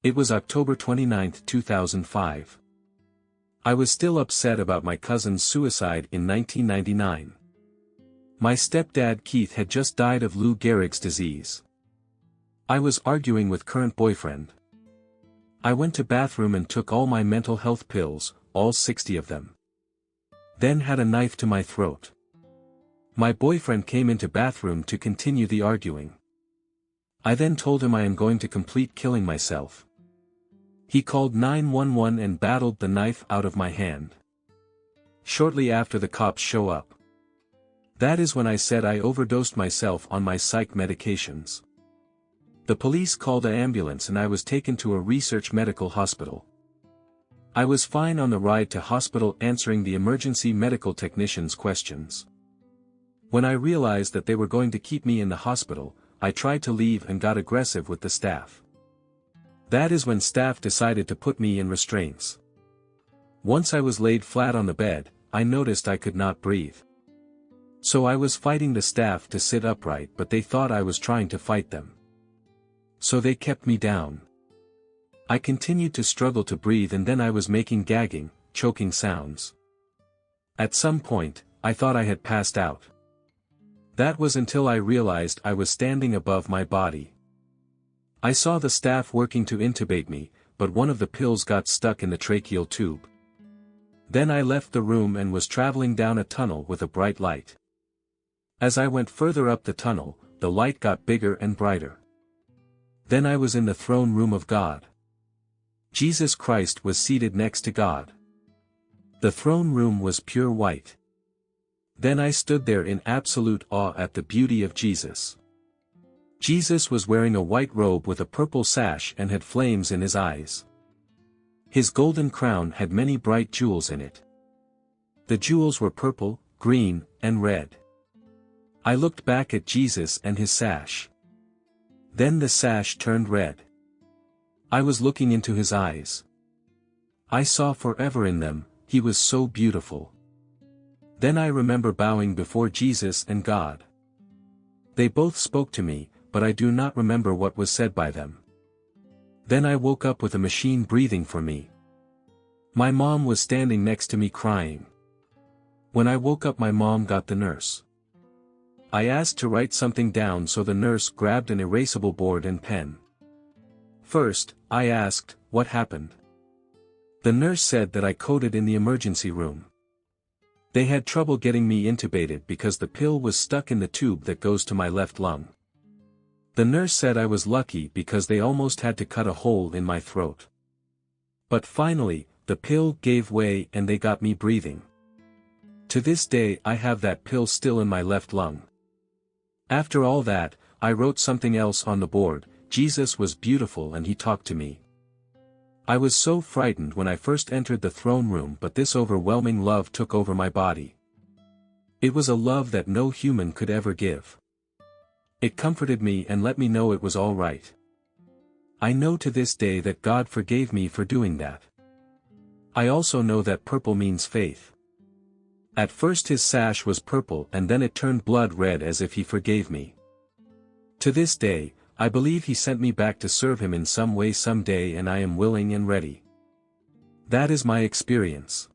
It was October 29, 2005. I was still upset about my cousin's suicide in 1999. My stepdad Keith had just died of Lou Gehrig's disease. I was arguing with current boyfriend. I went to bathroom and took all my mental health pills, all 60 of them. Then had a knife to my throat. My boyfriend came into bathroom to continue the arguing. I then told him I am going to complete killing myself. He called 911 and battled the knife out of my hand. Shortly after the cops show up. That is when I said I overdosed myself on my psych medications. The police called an ambulance and I was taken to a research medical hospital. I was fine on the ride to hospital answering the emergency medical technicians' questions. When I realized that they were going to keep me in the hospital, I tried to leave and got aggressive with the staff. That is when staff decided to put me in restraints. Once I was laid flat on the bed, I noticed I could not breathe. So I was fighting the staff to sit upright, but they thought I was trying to fight them. So they kept me down. I continued to struggle to breathe and then I was making gagging, choking sounds. At some point, I thought I had passed out. That was until I realized I was standing above my body. I saw the staff working to intubate me, but one of the pills got stuck in the tracheal tube. Then I left the room and was traveling down a tunnel with a bright light. As I went further up the tunnel, the light got bigger and brighter. Then I was in the throne room of God. Jesus Christ was seated next to God. The throne room was pure white. Then I stood there in absolute awe at the beauty of Jesus. Jesus was wearing a white robe with a purple sash and had flames in his eyes. His golden crown had many bright jewels in it. The jewels were purple, green, and red. I looked back at Jesus and his sash. Then the sash turned red. I was looking into his eyes. I saw forever in them, he was so beautiful. Then I remember bowing before Jesus and God. They both spoke to me, but I do not remember what was said by them. Then I woke up with a machine breathing for me. My mom was standing next to me crying. When I woke up my mom got the nurse. I asked to write something down so the nurse grabbed an erasable board and pen. First, I asked, what happened? The nurse said that I coded in the emergency room. They had trouble getting me intubated because the pill was stuck in the tube that goes to my left lung. The nurse said I was lucky because they almost had to cut a hole in my throat. But finally, the pill gave way and they got me breathing. To this day I have that pill still in my left lung. After all that, I wrote something else on the board. Jesus was beautiful and he talked to me. I was so frightened when I first entered the throne room, but this overwhelming love took over my body. It was a love that no human could ever give. It comforted me and let me know it was all right. I know to this day that God forgave me for doing that. I also know that purple means faith. At first his sash was purple and then it turned blood red as if he forgave me. To this day, I believe he sent me back to serve him in some way someday and I am willing and ready. That is my experience.